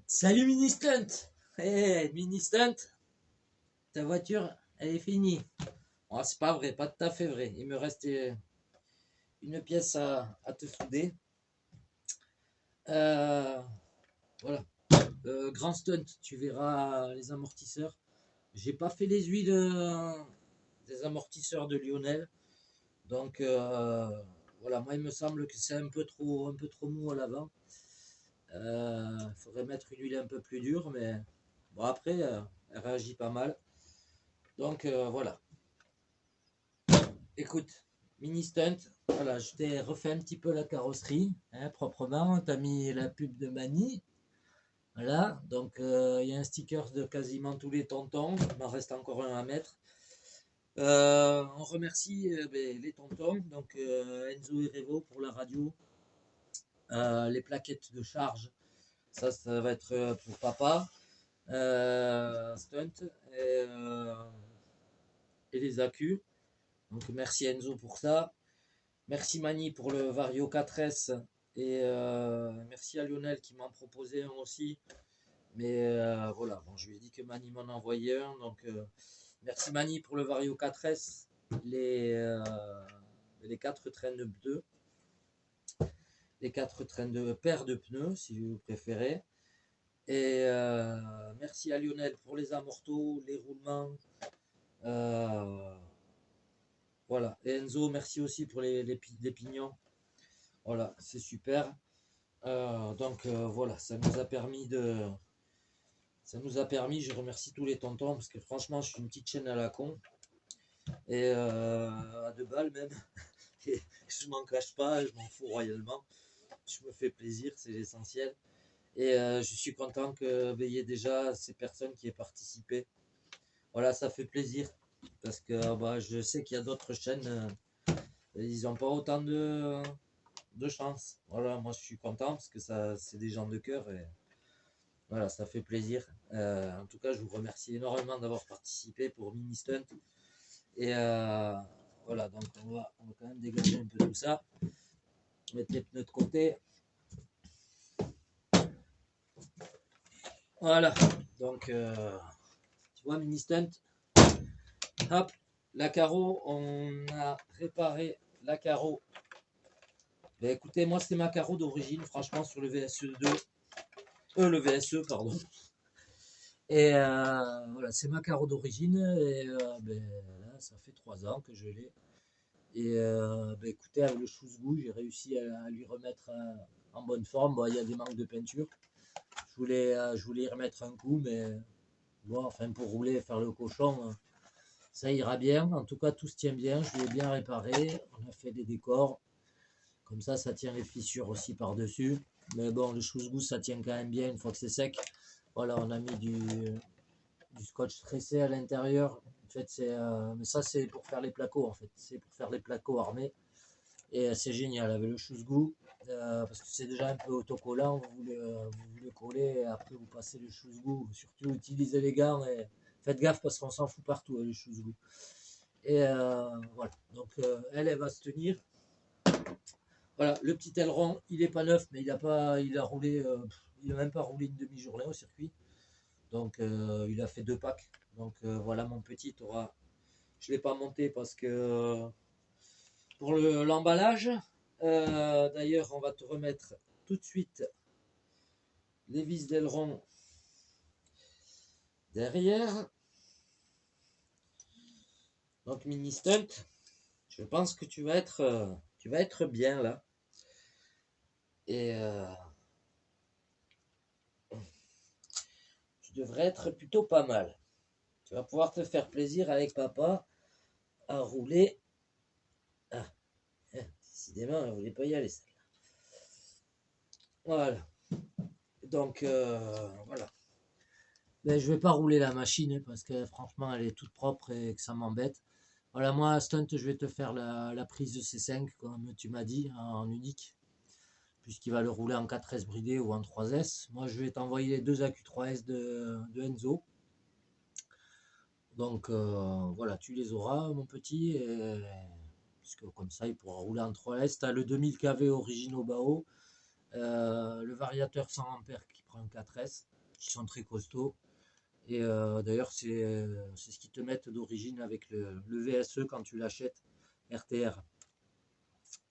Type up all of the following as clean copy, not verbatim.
Salut Mini Stunt. Mini Stunt, ta voiture, elle est finie. Oh, c'est pas vrai, pas tout à fait vrai. Il me reste une pièce à te souder. Voilà. Grand Stunt, tu verras les amortisseurs. J'ai pas fait les huiles des amortisseurs de Lionel. Donc voilà, moi il me semble que c'est un peu trop mou à l'avant. Il faudrait mettre une huile un peu plus dure, mais bon après, elle réagit pas mal. Donc voilà. Écoute, Mini Stunt, voilà, je t'ai refait un petit peu la carrosserie, hein, proprement. Tu as mis la pub de Mani. Voilà, donc il y a un sticker de quasiment tous les tontons. Il m'en reste encore un à mettre. On remercie les tontons, donc Enzo et Revo pour la radio. Les plaquettes de charge, ça va être pour papa. Stunt et les accus. Donc merci Enzo pour ça. Merci Mani pour le Vario 4S. Et merci à Lionel qui m'en proposait un aussi. Mais voilà, bon, je lui ai dit que Mani m'en envoyait un. Donc merci Mani pour le Vario 4S. Les 4 trains de pneus. Les 4 trains de paires de pneus, si vous préférez. Et merci à Lionel pour les amortos, les roulements. Voilà. Et Enzo, merci aussi pour les pignons. Voilà, c'est super. Donc voilà, ça nous a permis, je remercie tous les tontons, parce que franchement, je suis une petite chaîne à la con. Et à 2 balles même. Et je m'en cache pas, je m'en fous royalement. Je me fais plaisir, c'est l'essentiel. Et je suis content qu'il y ait déjà ces personnes qui aient participé. Voilà, ça fait plaisir. Parce que je sais qu'il y a d'autres chaînes, ils n'ont pas autant de chance. Voilà, moi je suis content parce que ça, c'est des gens de cœur et voilà, ça fait plaisir. En tout cas, je vous remercie énormément d'avoir participé pour Mini Stunt. Et voilà, donc on va quand même dégager un peu tout ça. Mettre les pneus de côté. Voilà, donc tu vois, Mini Stunt. Hop, la carreau, on a réparé la carreau. Ben, écoutez, moi c'est ma carreau d'origine, franchement, sur le VSE2. Le VSE, pardon. Et voilà, c'est ma carreau d'origine. Et là, ça fait 3 ans que je l'ai. Et écoutez, avec le chouse-goût, j'ai réussi à lui remettre en bonne forme. Bon, il y a des manques de peinture. Je voulais y remettre un coup, mais bon, enfin, pour rouler et faire le cochon, ça ira bien. En tout cas, tout se tient bien. Je l'ai bien réparé. On a fait des décors. Comme ça tient les fissures aussi par-dessus. Mais bon, le chouse-goût, ça tient quand même bien une fois que c'est sec. Voilà, on a mis du scotch tressé à l'intérieur. En fait, mais ça, c'est pour faire les placos, en fait. C'est pour faire les placos armés. Et c'est génial avec le chouse-goût. Parce que c'est déjà un peu autocollant. Vous voulez coller et après vous passez le chouse-goût. Surtout, utilisez les gants et faites gaffe parce qu'on s'en fout partout avec le chouse-goût. Et voilà. Donc, elle va se tenir. Voilà, le petit aileron, il n'est pas neuf, mais il a roulé, il n'a même pas roulé une demi-journée au circuit. Donc il a fait 2 packs. Donc voilà, mon petit aura. Je ne l'ai pas monté parce que pour l'emballage, d'ailleurs, on va te remettre tout de suite les vis d'aileron derrière. Donc Mini Stunt, je pense que tu vas être bien là. Et devrait être plutôt pas mal. Tu vas pouvoir te faire plaisir avec papa à rouler. Ah, décidément, elle ne voulait pas y aller, celle-là. Voilà. Donc, voilà. Ben, je vais pas rouler la machine parce que franchement, elle est toute propre et que ça m'embête. Voilà, moi, Stunt, je vais te faire la prise de C5, comme tu m'as dit, en unique, puisqu'il va le rouler en 4S bridé ou en 3S. Moi, je vais t'envoyer les deux AQ3S de Enzo. Donc, voilà, tu les auras, mon petit, puisque comme ça, il pourra rouler en 3S. Tu as le 2000 kV originaux BAO, le variateur 100 ampères qui prend un 4S, qui sont très costauds. Et d'ailleurs, c'est ce qu'ils te mettent d'origine avec le VSE quand tu l'achètes RTR.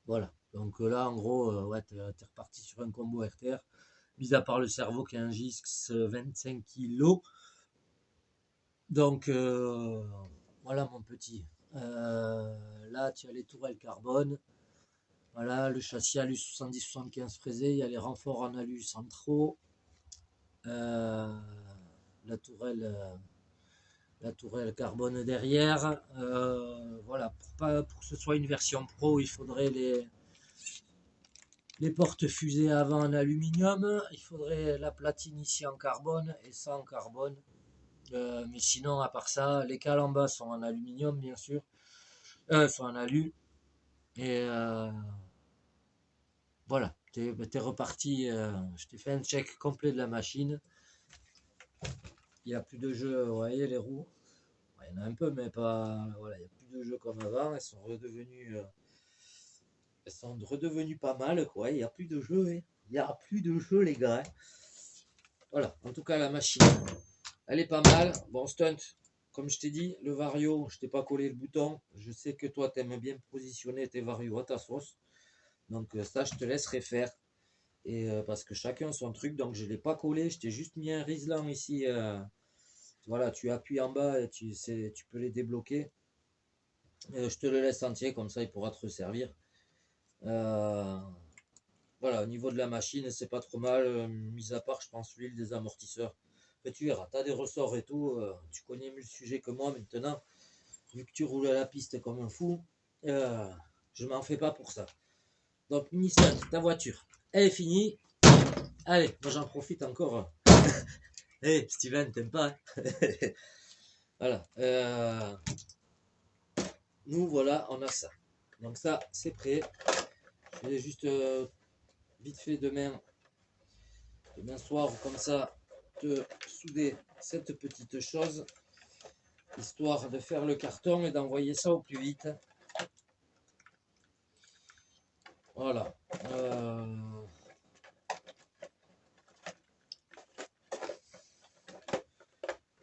Voilà. Donc là, en gros, ouais, tu es reparti sur un combo RTR. Mis à part le cerveau qui est un GIX 25 kg. Donc voilà, mon petit. Là, tu as les tourelles carbone. Voilà, le châssis alu 70-75 fraisé. Il y a les renforts en alu centraux. La tourelle carbone derrière. Voilà, pour que ce soit une version pro, il faudrait les portes fusées avant en aluminium. Il faudrait la platine ici en carbone et ça en carbone. Mais sinon, à part ça, les cales en bas sont en aluminium, bien sûr. Sont en alu. Et voilà, t'es reparti. Je t'ai fait un check complet de la machine. Il n'y a plus de jeu, vous voyez les roues. Il y en a un peu, mais pas. Voilà, il n'y a plus de jeux comme avant. Elles sont redevenues pas mal, quoi. Il n'y a plus de jeux, hein. Il n'y a plus de jeux, les gars, hein. Voilà, en tout cas, la machine, elle est pas mal. Bon, Stunt, comme je t'ai dit, le Vario, je t'ai pas collé le bouton. Je sais que toi, tu aimes bien positionner tes Vario à ta sauce. Donc, ça, je te laisserai faire. Et parce que chacun son truc, donc je ne l'ai pas collé. Je t'ai juste mis un Rislan ici. Voilà, tu appuies en bas et tu peux les débloquer. Je te le laisse entier, comme ça il pourra te resservir. Voilà, au niveau de la machine, c'est pas trop mal, mis à part, je pense, l'huile des amortisseurs. Mais tu verras, tu as des ressorts et tout. Tu connais mieux le sujet que moi maintenant. Vu que tu roules à la piste comme un fou, je m'en fais pas pour ça. Donc, Nissan, ta voiture, elle est finie. Allez, moi j'en profite encore. Hey, Steven, t'aimes pas? Voilà. Nous, voilà, on a ça. Donc ça, c'est prêt. Je vais juste vite fait demain soir, comme ça, te souder cette petite chose, histoire de faire le carton et d'envoyer ça au plus vite. Voilà.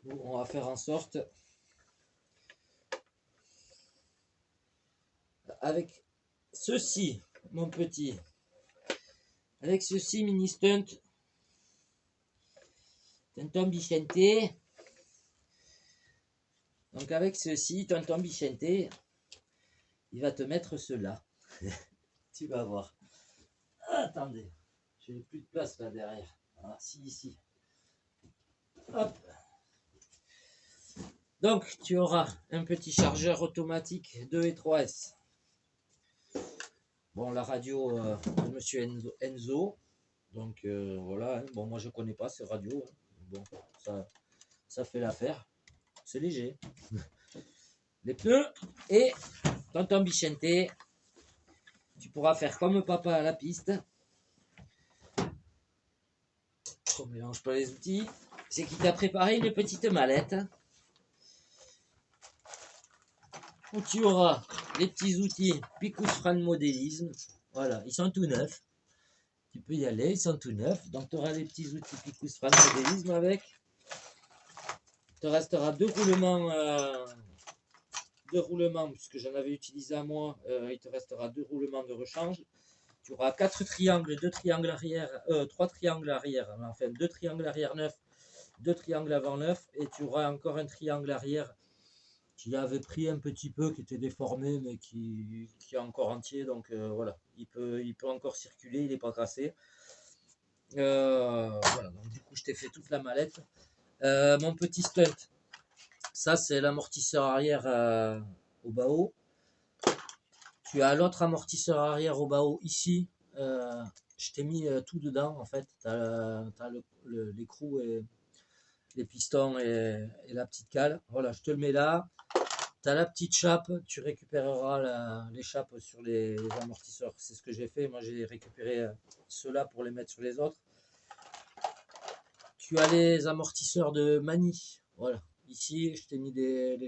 Nous, on va faire en sorte, avec ceci, mon petit, avec ceci, mini stunt, tonton Bichente. Donc avec ceci, tonton Bichente, il va te mettre cela. Tu vas voir. Attendez, j'ai plus de place là derrière. Ah, si, ici. Hop. Donc, tu auras un petit chargeur automatique 2 et 3S. Bon, la radio de monsieur Enzo. Donc, voilà. Hein. Bon, moi, je connais pas ces radios. Hein. Bon, ça fait l'affaire. C'est léger. Les pneus et tonton Bichente. Tu pourras faire comme papa à la piste. On ne mélange pas les outils. C'est qu'il t'a préparé une petite mallette. Où tu auras les petits outils Picus Fran Modélisme. Voilà, ils sont tout neufs. Tu peux y aller, ils sont tout neufs. Donc tu auras les petits outils Picus Fran Modélisme avec. Il te restera deux roulements, puisque j'en avais utilisé à moi. Il te restera deux roulements de rechange. Tu auras 4 triangles, 2 triangles arrière, 3 triangles arrière, enfin 2 triangles arrière neufs, 2 triangles avant neufs, et tu auras encore un triangle arrière qui avait pris un petit peu, qui était déformé, mais qui est encore entier, donc voilà, il peut encore circuler, il n'est pas cassé. Voilà, donc du coup je t'ai fait toute la mallette Mon petit stunt, ça c'est l'amortisseur arrière au bas-haut. Tu as l'autre amortisseur arrière au bas-haut ici. Je t'ai mis tout dedans en fait. Tu as, l'écrou et les pistons et la petite cale. Voilà, je te le mets là. Tu as la petite chape, tu récupéreras les chapes sur les amortisseurs. C'est ce que j'ai fait. Moi, j'ai récupéré ceux-là pour les mettre sur les autres. Tu as les amortisseurs de manie. Voilà. Ici, je t'ai mis les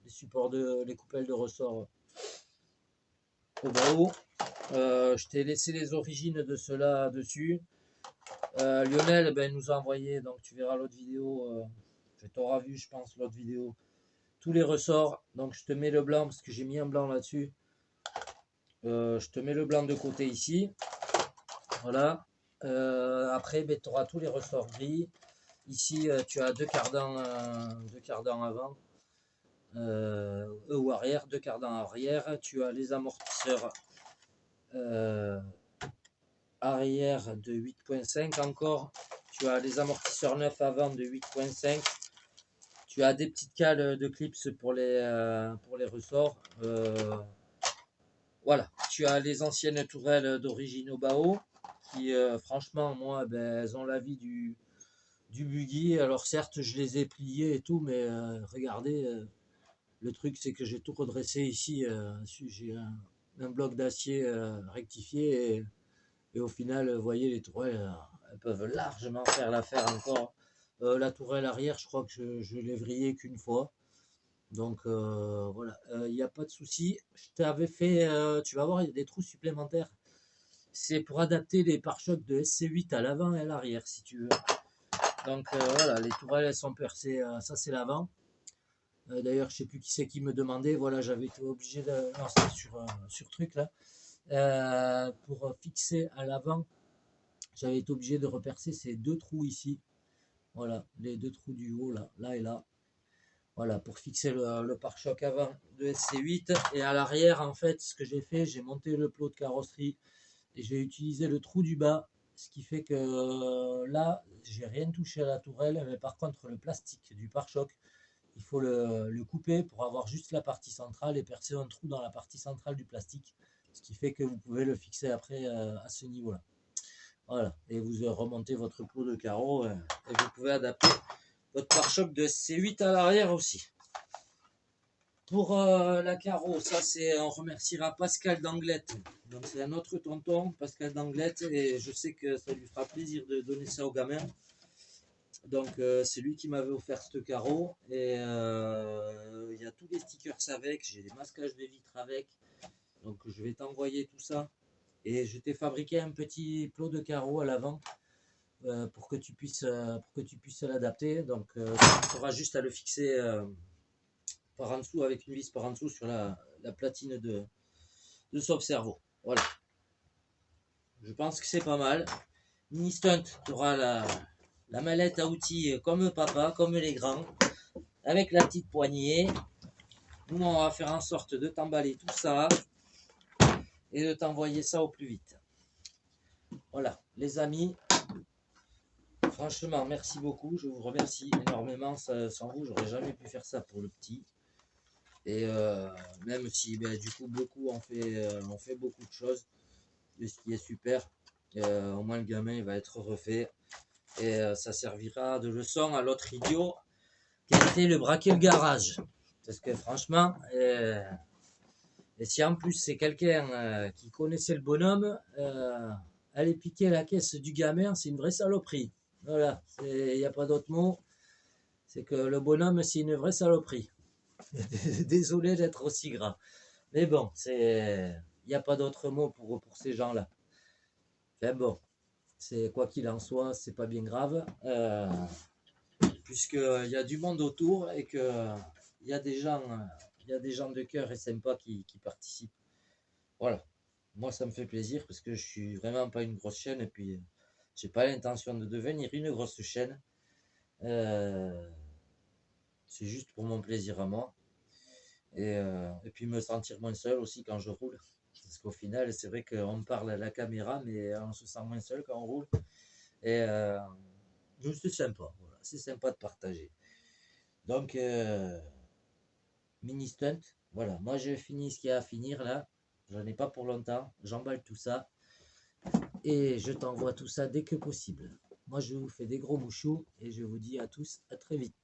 supports les coupelles de ressort au bas haut. Je t'ai laissé les origines de ceux-là dessus. Lionel nous a envoyé, donc tu verras l'autre vidéo. Tu auras vu, je pense, l'autre vidéo. Tous les ressorts. Donc je te mets le blanc parce que j'ai mis un blanc là-dessus. Je te mets le blanc de côté ici. Voilà. Après, tu auras tous les ressorts gris. Ici, tu as deux cardans avant ou arrière, deux cardans arrière. Tu as les amortisseurs arrière de 8.5 encore. Tu as les amortisseurs neufs avant de 8.5. Tu as des petites cales de clips pour les ressorts. Voilà. Tu as les anciennes tourelles d'origine au bas-haut qui, franchement, moi, elles ont la vie du buggy. Alors certes, je les ai pliées et tout, mais regardez, le truc c'est que j'ai tout redressé ici. J'ai un bloc d'acier rectifié et au final, vous voyez, les tourelles, elles peuvent largement faire l'affaire encore. La tourelle arrière, je crois que je l'ai vrillée qu'une fois. Donc voilà, il n'y a pas de souci. Je t'avais fait, tu vas voir, il y a des trous supplémentaires. C'est pour adapter les pare-chocs de SC8 à l'avant et à l'arrière, si tu veux. Donc voilà, les tourelles elles sont percées, ça c'est l'avant. D'ailleurs, je sais plus qui c'est qui me demandait. Voilà, j'avais été obligé de. Non, c'était sur truc là. Pour fixer à l'avant, j'avais été obligé de repercer ces deux trous ici. Voilà, les deux trous du haut là et là. Voilà, pour fixer le pare-choc avant de SC8. Et à l'arrière, en fait, ce que j'ai fait, j'ai monté le plot de carrosserie et j'ai utilisé le trou du bas. Ce qui fait que là, j'ai rien touché à la tourelle, mais par contre, le plastique du pare-choc, il faut le couper pour avoir juste la partie centrale et percer un trou dans la partie centrale du plastique. Ce qui fait que vous pouvez le fixer après à ce niveau-là. Voilà, et vous remontez votre plot de carreaux et vous pouvez adapter votre pare-choc de C8 à l'arrière aussi. Pour la carreau, ça c'est, on remerciera Pascal Danglette. Donc c'est un autre tonton, Pascal Danglette, et je sais que ça lui fera plaisir de donner ça aux gamins. Donc c'est lui qui m'avait offert ce carreau et il y a tous les stickers avec, j'ai des masquages de vitres avec. Donc je vais t'envoyer tout ça et je t'ai fabriqué un petit plot de carreaux à l'avant pour que tu puisses l'adapter. Donc tu auras juste à le fixer par en dessous avec une vis par en dessous sur la platine de Soft Servo. Voilà. Je pense que c'est pas mal. Mini Stunt, tu auras la mallette à outils comme papa, comme les grands, avec la petite poignée. Nous, on va faire en sorte de t'emballer tout ça et de t'envoyer ça au plus vite. Voilà, les amis, franchement, merci beaucoup. Je vous remercie énormément. Sans vous, j'aurais jamais pu faire ça pour le petit. Et même si du coup beaucoup on fait beaucoup de choses, ce qui est super, au moins le gamin il va être refait et ça servira de leçon à l'autre idiot qui a été le braquer le garage. Parce que franchement, et si en plus c'est quelqu'un qui connaissait le bonhomme, aller piquer la caisse du gamin, c'est une vraie saloperie. Voilà, il n'y a pas d'autre mot. C'est que le bonhomme, c'est une vraie saloperie. Désolé d'être aussi gras. Mais bon, il n'y a pas d'autre mot pour ces gens-là. Enfin bon, c'est quoi qu'il en soit, c'est pas bien grave. Puisqu'il y a du monde autour et que il y a des gens de cœur et sympas qui participent. Voilà. Moi, ça me fait plaisir parce que je suis vraiment pas une grosse chaîne et puis j'ai pas l'intention de devenir une grosse chaîne. C'est juste pour mon plaisir à moi. Et puis me sentir moins seul aussi quand je roule. Parce qu'au final, c'est vrai qu'on parle à la caméra, mais on se sent moins seul quand on roule. Et c'est sympa. Voilà. c'est sympa de partager. Donc, mini stunt, voilà. Moi, je finis ce qu'il y a à finir là. J'en ai pas pour longtemps. J'emballe tout ça. Et je t'envoie tout ça dès que possible. Moi, je vous fais des gros mouchous et je vous dis à tous à très vite.